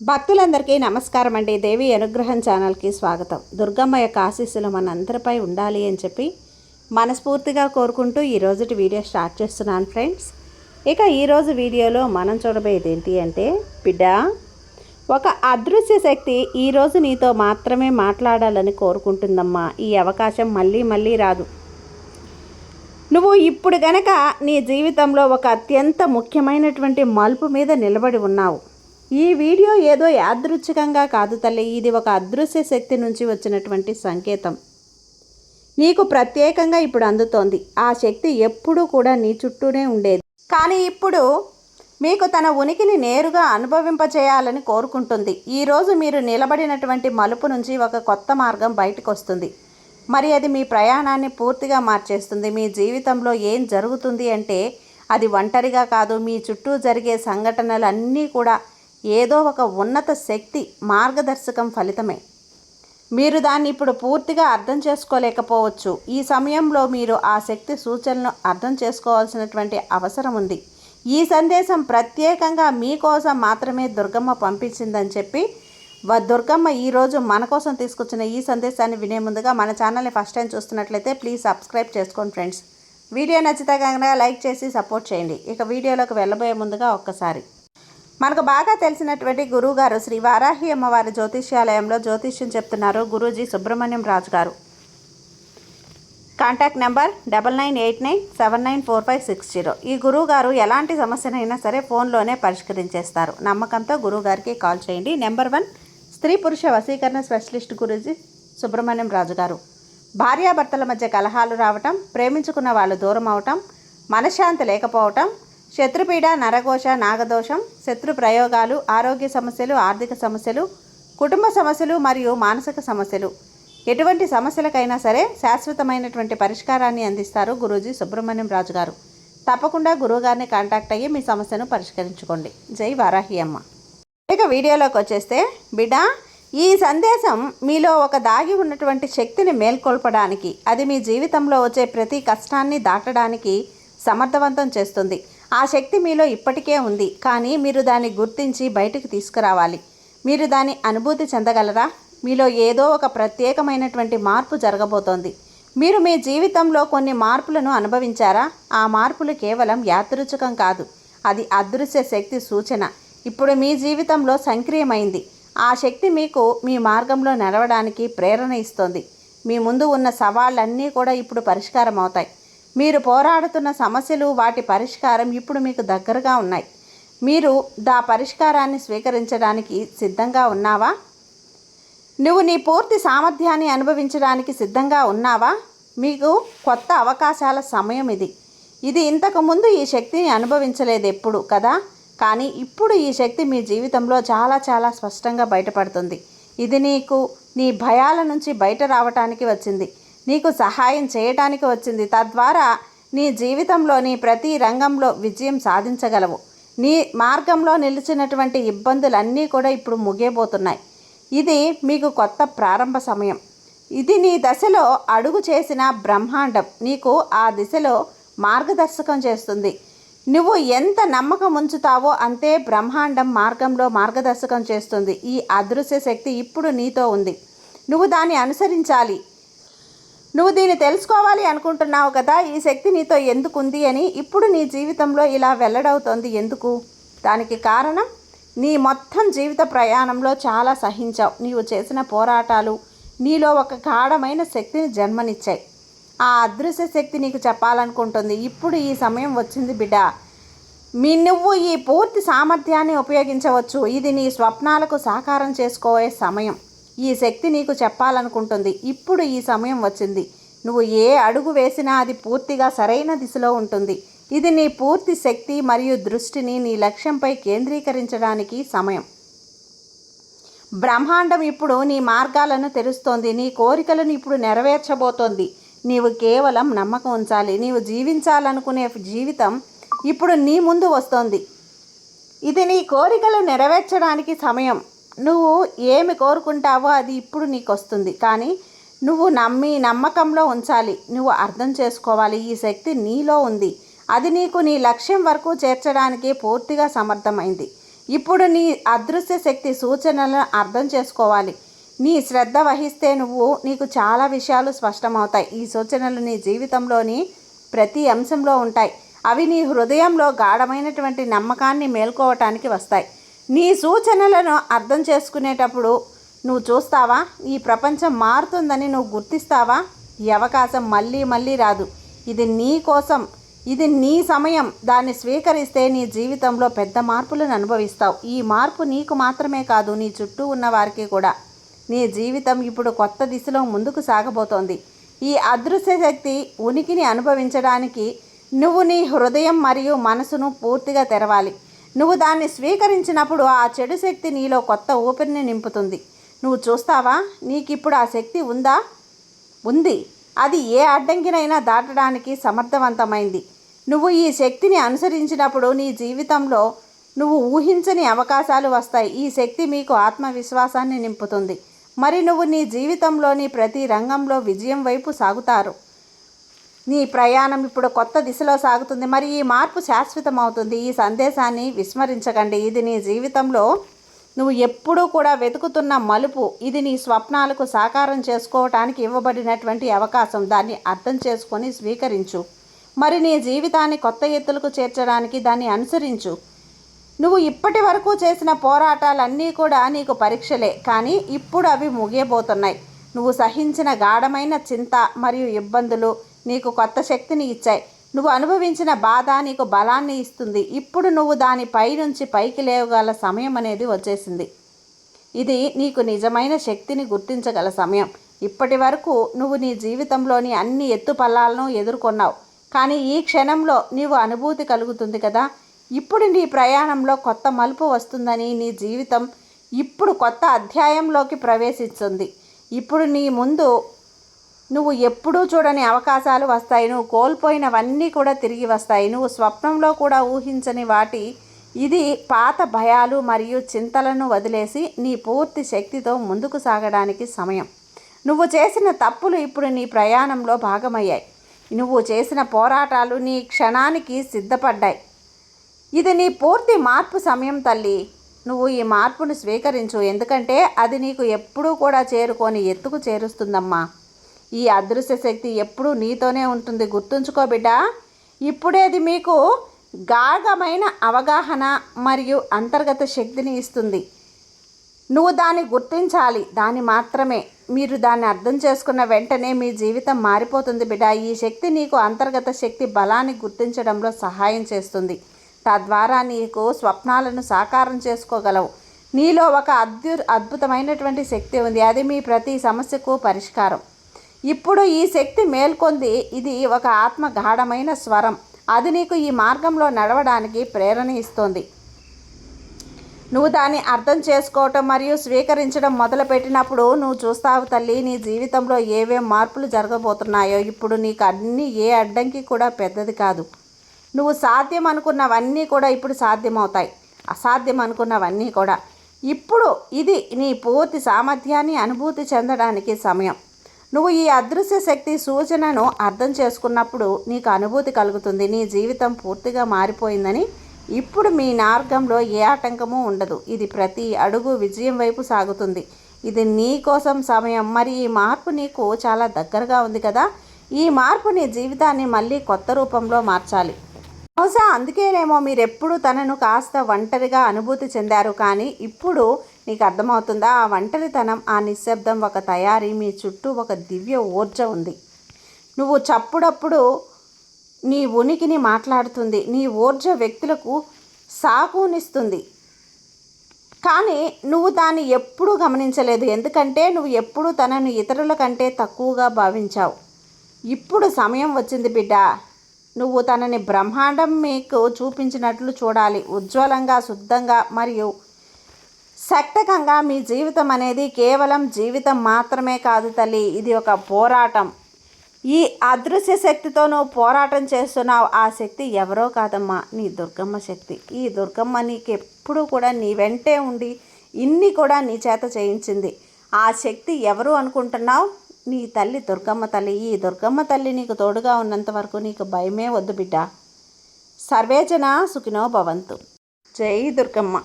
భక్తులందరికీ నమస్కారం అండి. దేవి అనుగ్రహం ఛానల్కి స్వాగతం. దుర్గమ్మ యొక్క ఆశీస్సులు మనందరిపై ఉండాలి అని చెప్పి మనస్ఫూర్తిగా కోరుకుంటూ ఈరోజుటి వీడియో స్టార్ట్ చేస్తున్నాను ఫ్రెండ్స్. ఇక ఈరోజు వీడియోలో మనం చూడబోయేది ఏంటి అంటే, బిడ్డ, ఒక అదృశ్య శక్తి ఈరోజు నీతో మాత్రమే మాట్లాడాలని కోరుకుంటుందమ్మా. ఈ అవకాశం మళ్ళీ మళ్ళీ రాదు. నువ్వు ఇప్పుడు గనక నీ జీవితంలో ఒక అత్యంత ముఖ్యమైనటువంటి మలుపు మీద నిలబడి ఉన్నావు. ఈ వీడియో ఏదో యాదృచ్ఛికంగా కాదు తల్లి, ఇది ఒక అదృశ్య శక్తి నుంచి వచ్చినటువంటి సంకేతం. నీకు ప్రత్యేకంగా ఇప్పుడు అందుతోంది. ఆ శక్తి ఎప్పుడూ కూడా నీ చుట్టూనే ఉండేది, కానీ ఇప్పుడు మీకు తన ఉనికిని నేరుగా అనుభవింపచేయాలని కోరుకుంటుంది. ఈరోజు మీరు నిలబడినటువంటి మలుపు నుంచి ఒక కొత్త మార్గం బయటకు వస్తుంది. మరి అది మీ ప్రయాణాన్ని పూర్తిగా మార్చేస్తుంది. మీ జీవితంలో ఏం జరుగుతుంది అంటే, అది ఒంటరిగా కాదు, మీ చుట్టూ జరిగే సంఘటనలన్నీ కూడా ఏదో ఒక ఉన్నత శక్తి మార్గదర్శకం ఫలితమే. మీరు దాన్ని ఇప్పుడు పూర్తిగా అర్థం చేసుకోలేకపోవచ్చు. ఈ సమయంలో మీరు ఆ శక్తి సూచనలను అర్థం చేసుకోవాల్సినటువంటి అవసరం ఉంది. ఈ సందేశం ప్రత్యేకంగా మీకోసం మాత్రమే దుర్గమ్మ పంపించిందని చెప్పి దుర్గమ్మ ఈరోజు మన కోసం తీసుకొచ్చిన ఈ సందేశాన్ని వినే ముందుగా మన ఛానల్ని ఫస్ట్ టైం చూస్తున్నట్లయితే ప్లీజ్ సబ్స్క్రైబ్ చేసుకోండి ఫ్రెండ్స్. వీడియో నచ్చితే కనుక లైక్ చేసి సపోర్ట్ చేయండి. ఇక వీడియోలోకి వెళ్ళబోయే ముందుగా ఒక్కసారి మనకు బాగా తెలిసినటువంటి గురువుగారు శ్రీ వారాహి అమ్మవారి జ్యోతిష్యాలయంలో జ్యోతిష్యం చెప్తున్నారు గురూజీ సుబ్రహ్మణ్యం రాజు గారు. Contact number 9989794560. ఈ గురువుగారు ఎలాంటి సమస్యనైనా సరే ఫోన్లోనే పరిష్కరించేస్తారు. నమ్మకంతో గురువుగారికి కాల్ చేయండి. నెంబర్ 1 స్త్రీ పురుష వశీకరణ స్పెషలిస్ట్ గురూజీ సుబ్రహ్మణ్యం రాజు గారు. భార్యాభర్తల మధ్య కలహాలు రావటం, ప్రేమించుకున్న వాళ్ళు దూరం అవటం, మనశ్శాంతి లేకపోవటం, శత్రుపీడ, నరఘోష, నాగదోషం, శత్రు ప్రయోగాలు, ఆరోగ్య సమస్యలు, ఆర్థిక సమస్యలు, కుటుంబ సమస్యలు మరియు మానసిక సమస్యలు, ఎటువంటి సమస్యలకైనా సరే శాశ్వతమైనటువంటి పరిష్కారాన్ని అందిస్తారు గురూజీ సుబ్రహ్మణ్యం రాజు గారు. తప్పకుండా గురువుగారిని కాంటాక్ట్ అయ్యి మీ సమస్యను పరిష్కరించుకోండి. జై వారాహి అమ్మ. ఇక వీడియోలోకి వచ్చేస్తే, బిడ్డ, ఈ సందేశం మీలో ఒక దాగి ఉన్నటువంటి శక్తిని మేల్కొల్పడానికి, అది మీ జీవితంలో వచ్చే ప్రతి కష్టాన్ని దాటడానికి సమర్థవంతం చేస్తుంది. ఆ శక్తి మీలో ఇప్పటికే ఉంది, కానీ మీరు దాన్ని గుర్తించి బయటకు తీసుకురావాలి. మీరు దాన్ని అనుభూతి చెందగలరా? మీలో ఏదో ఒక ప్రత్యేకమైనటువంటి మార్పు జరగబోతోంది. మీరు మీ జీవితంలో కొన్ని మార్పులను అనుభవించారా? ఆ మార్పులు కేవలం యాదృచ్ఛికం కాదు, అది అదృశ్య శక్తి సూచన. ఇప్పుడు మీ జీవితంలో సంక్రియమైంది. ఆ శక్తి మీకు మీ మార్గంలో నడవడానికి ప్రేరణ ఇస్తోంది. మీ ముందు ఉన్న సవాళ్ళన్నీ కూడా ఇప్పుడు పరిష్కారం అవుతాయి. మీరు పోరాడుతున్న సమస్యలు, వాటి పరిష్కారం ఇప్పుడు మీకు దగ్గరగా ఉన్నాయి. మీరు పరిష్కారాన్ని స్వీకరించడానికి సిద్ధంగా ఉన్నావా? నువ్వు నీ పూర్తి సామర్థ్యాన్ని అనుభవించడానికి సిద్ధంగా ఉన్నావా? మీకు కొత్త అవకాశాల సమయం ఇది. ఇంతకుముందు ఈ శక్తిని అనుభవించలేదు ఎప్పుడు కదా, కానీ ఇప్పుడు ఈ శక్తి మీ జీవితంలో చాలా చాలా స్పష్టంగా బయటపడుతుంది. ఇది నీకు నీ భయాల నుంచి బయట రావటానికి వచ్చింది, నీకు సహాయం చేయటానికి వచ్చింది. తద్వారా నీ జీవితంలోని ప్రతి రంగంలో విజయం సాధించగలవు. నీ మార్గంలో నిలిచినటువంటి ఇబ్బందులన్నీ కూడా ఇప్పుడు ముగియబోతున్నాయి. ఇది మీకు కొత్త ప్రారంభ సమయం. ఇది నీ దశలో అడుగు చేసిన బ్రహ్మాండం నీకు ఆ దిశలో మార్గదర్శకం చేస్తుంది. నువ్వు ఎంత నమ్మకం ఉంచుతావో అంతే బ్రహ్మాండం మార్గంలో మార్గదర్శకం చేస్తుంది. ఈ అదృశ్య శక్తి ఇప్పుడు నీతో ఉంది. నువ్వు దాన్ని అనుసరించాలి. నువ్వు దీన్ని తెలుసుకోవాలి అనుకుంటున్నావు కదా, ఈ శక్తి నీతో ఎందుకు ఉంది అని. ఇప్పుడు నీ జీవితంలో ఇలా వెల్లడవుతోంది ఎందుకు? దానికి కారణం, నీ మొత్తం జీవిత ప్రయాణంలో చాలా సహించావు. నీవు చేసిన పోరాటాలు నీలో ఒక గాఢమైన శక్తిని జన్మనిచ్చాయి. ఆ అదృశ్య శక్తి నీకు చెప్పాలనుకుంటుంది, ఇప్పుడు ఈ సమయం వచ్చింది బిడ్డ. నువ్వు ఈ పూర్తి సామర్థ్యాన్ని ఉపయోగించవచ్చు. ఇది నీ స్వప్నాలకు సాకారం చేసుకోవే సమయం. ఈ శక్తి నీకు చెప్పాలనుకుంటుంది, ఇప్పుడు ఈ సమయం వచ్చింది. నువ్వు ఏ అడుగు వేసినా అది పూర్తిగా సరైన దిశలో ఉంటుంది. ఇది నీ పూర్తి శక్తి మరియు దృష్టిని నీ లక్ష్యంపై కేంద్రీకరించడానికి సమయం. బ్రహ్మాండం ఇప్పుడు నీ మార్గాలను తెరుస్తోంది. నీ కోరికలను ఇప్పుడు నెరవేర్చబోతోంది. నీవు కేవలం నమ్మకం ఉంచాలి. నీవు జీవించాలనుకునే జీవితం ఇప్పుడు నీ ముందు వస్తోంది. ఇది నీ కోరికలు నెరవేర్చడానికి సమయం. నువ్వు ఏమి కోరుకుంటావో అది ఇప్పుడు నీకు వస్తుంది, కానీ నువ్వు నమ్మకంలో ఉంచాలి. నువ్వు అర్థం చేసుకోవాలి, ఈ శక్తి నీలో ఉంది. అది నీకు నీ లక్ష్యం వరకు చేర్చడానికి పూర్తిగా సమర్థమైంది. ఇప్పుడు నీ అదృశ్య శక్తి సూచనలను అర్థం చేసుకోవాలి. నీ శ్రద్ధ వహిస్తే నీకు చాలా విషయాలు స్పష్టమవుతాయి. ఈ సూచనలు నీ జీవితంలోని ప్రతి అంశంలో ఉంటాయి. అవి నీ హృదయంలో గాఢమైనటువంటి నమ్మకాన్ని మేల్కోవటానికి వస్తాయి. నీ సూచనలను అర్థం చేసుకునేటప్పుడు నువ్వు చూస్తావా, ఈ ప్రపంచం మారుతుందని నువ్వు గుర్తిస్తావా. ఈ అవకాశం మళ్ళీ మళ్ళీ రాదు. ఇది నీ కోసం, ఇది నీ సమయం. దాన్ని స్వీకరిస్తే నీ జీవితంలో పెద్ద మార్పులను అనుభవిస్తావు. ఈ మార్పు నీకు మాత్రమే కాదు, నీ చుట్టూ ఉన్న వారికి కూడా. నీ జీవితం ఇప్పుడు కొత్త దిశలో ముందుకు సాగబోతోంది. ఈ అదృశ్య శక్తి ఉనికిని అనుభవించడానికి నువ్వు నీ హృదయం మరియు మనసును పూర్తిగా తెరవాలి. నువ్వు దాన్ని స్వీకరించినప్పుడు ఆ చెడు శక్తి నీలో కొత్త ఊపిరిని నింపుతుంది. నువ్వు చూస్తావా, నీకిప్పుడు ఆ శక్తి ఉంది. అది ఏ అడ్డంకినైనా దాటడానికి సమర్థవంతమైంది. నువ్వు ఈ శక్తిని అనుసరించినప్పుడు నీ జీవితంలో నువ్వు ఊహించని అవకాశాలు వస్తాయి. ఈ శక్తి మీకు ఆత్మవిశ్వాసాన్ని నింపుతుంది. మరి నువ్వు నీ జీవితంలోని ప్రతి రంగంలో విజయం వైపు సాగుతారు. నీ ప్రయాణం ఇప్పుడు కొత్త దిశలో సాగుతుంది. మరి ఈ మార్పు శాశ్వతమవుతుంది. ఈ సందేశాన్ని విస్మరించకండి. ఇది నీ జీవితంలో నువ్వు ఎప్పుడూ కూడా వెతుకుతున్న మలుపు. ఇది నీ స్వప్నాలకు సాకారం చేసుకోవటానికి ఇవ్వబడినటువంటి అవకాశం. దాన్ని అర్థం చేసుకొని స్వీకరించు. మరి నీ జీవితాన్ని కొత్త ఎత్తులకు చేర్చడానికి దాన్ని అనుసరించు. నువ్వు ఇప్పటి వరకు చేసిన పోరాటాలన్నీ కూడా నీకు పరీక్షలే, కానీ ఇప్పుడు అవి ముగియబోతున్నాయి. నువ్వు సహించిన గాఢమైన చింత మరియు ఇబ్బందులు నీకు కొత్త శక్తిని ఇచ్చాయి. నువ్వు అనుభవించిన బాధ నీకు బలాన్ని ఇస్తుంది. ఇప్పుడు నువ్వు దానిపై నుంచి పైకి లేవగల సమయం అనేది వచ్చేసింది. ఇది నీకు నిజమైన శక్తిని గుర్తించగల సమయం. ఇప్పటి వరకు నువ్వు నీ జీవితంలోని అన్ని ఎత్తుపల్లాలను ఎదుర్కొన్నావు, కానీ ఈ క్షణంలో నీవు అనుభూతి కలుగుతుంది కదా, ఇప్పుడు నీ ప్రయాణంలో కొత్త మలుపు వస్తుందని. నీ జీవితం ఇప్పుడు కొత్త అధ్యాయంలోకి ప్రవేశిస్తుంది. ఇప్పుడు నీ ముందు నువ్వు ఎప్పుడూ చూడని అవకాశాలు వస్తాయి. నువ్వు కోల్పోయినవన్నీ కూడా తిరిగి వస్తాయి. నువ్వు స్వప్నంలో కూడా ఊహించని వాటి. ఇది పాత భయాలు మరియు చింతలను వదిలేసి నీ పూర్తి శక్తితో ముందుకు సాగడానికి సమయం. నువ్వు చేసిన తప్పులు ఇప్పుడు నీ ప్రయాణంలో భాగమయ్యాయి. నువ్వు చేసిన పోరాటాలు నీ క్షణానికి సిద్ధపడ్డాయి. ఇది నీ పూర్తి మార్పు సమయం తల్లి. నువ్వు ఈ మార్పును స్వీకరించు, ఎందుకంటే అది నీకు ఎప్పుడూ కూడా చేరుకొని ఎత్తుకు చేరుస్తుందమ్మా. ఈ అదృశ్య శక్తి ఎప్పుడూ నీతోనే ఉంటుంది. గుర్తుంచుకో బిడ్డ. ఇప్పుడేది మీకు గాఢమైన అవగాహన మరియు అంతర్గత శక్తిని ఇస్తుంది. నువ్వు దాన్ని గుర్తించాలి. దాన్ని మాత్రమే. మీరు దాన్ని అర్థం చేసుకున్న వెంటనే మీ జీవితం మారిపోతుంది బిడ్డ. ఈ శక్తి నీకు అంతర్గత శక్తి బలాన్ని గుర్తించడంలో సహాయం చేస్తుంది. తద్వారా నీకు స్వప్నాలను సాకారం చేసుకోగలవు. నీలో ఒక అద్భుతమైనటువంటి శక్తి ఉంది. అది మీ ప్రతి సమస్యకు పరిష్కారం. ఇప్పుడు ఈ శక్తి మేల్కొంది. ఇది ఒక ఆత్మ గాఢమైన స్వరం. అది నీకు ఈ మార్గంలో నడవడానికి ప్రేరణ ఇస్తోంది. నువ్వు దాన్ని అర్థం చేసుకోవటం మరియు స్వీకరించడం మొదలుపెట్టినప్పుడు నువ్వు చూస్తావు తల్లి, నీ జీవితంలో ఏవేం మార్పులు జరగబోతున్నాయో. ఇప్పుడు నీకు ఏ అడ్డంకి కూడా పెద్దది కాదు. నువ్వు సాధ్యం అనుకున్నవన్నీ కూడా ఇప్పుడు సాధ్యమవుతాయి. అసాధ్యం అనుకున్నవన్నీ కూడా. ఇప్పుడు ఇది నీ పూర్తి సామర్థ్యాన్ని అనుభూతి చెందడానికి సమయం. నువ్వు ఈ అదృశ్య శక్తి సూచనను అర్థం చేసుకున్నప్పుడు నీకు అనుభూతి కలుగుతుంది. నీ జీవితం పూర్తిగా మారిపోయిందని. ఇప్పుడు మీ మార్గంలో ఏ ఆటంకము ఉండదు. ఇది ప్రతి అడుగు విజయం వైపు సాగుతుంది. ఇది నీ కోసం సమయం. మరి ఈ మార్పు నీకు చాలా దగ్గరగా ఉంది కదా. ఈ మార్పు నీ జీవితాన్ని మళ్ళీ కొత్త రూపంలో మార్చాలి. బహుశా అందుకేనేమో మీరెప్పుడు తనను కాస్త ఒంటరిగా అనుభూతి చెందారు. కానీ ఇప్పుడు నీకు అర్థమవుతుందా, ఆ ఒంటరితనం, ఆ నిశ్శబ్దం ఒక తయారీ. మీ చుట్టూ ఒక దివ్య ఊర్జ ఉంది. నువ్వు చప్పుడప్పుడు నీ ఉనికిని మాట్లాడుతుంది. నీ ఊర్జ వ్యక్తులకు సాకునిస్తుంది. కానీ నువ్వు దాన్ని ఎప్పుడూ గమనించలేదు, ఎందుకంటే నువ్వు ఎప్పుడూ తనను ఇతరుల కంటే తక్కువగా భావించావు. ఇప్పుడు సమయం వచ్చింది బిడ్డ. నువ్వు తనని బ్రహ్మాండం మీకు చూపించినట్లు చూడాలి. ఉజ్వలంగా, శుద్ధంగా మరియు శక్తికంగా. మీ జీవితం అనేది కేవలం జీవితం మాత్రమే కాదు తల్లి, ఇది ఒక పోరాటం. ఈ అదృశ్య శక్తితో నువ్వు పోరాటం చేస్తున్నావు. ఆ శక్తి ఎవరో కాదమ్మా, నీ దుర్గమ్మ శక్తి. ఈ దుర్గమ్మ నీకు ఎప్పుడూ కూడా నీ వెంటే ఉండి ఇన్ని కూడా నీ చేత చేయించింది. ఆ శక్తి ఎవరు అనుకుంటున్నావు? నీ తల్లి దుర్గమ్మ తల్లి. ఈ దుర్గమ్మ తల్లి నీకు తోడుగా ఉన్నంత వరకు నీకు భయమే వద్దు బిడ్డ. సర్వేజన సుఖినో భవంతు. జై దుర్గమ్మ.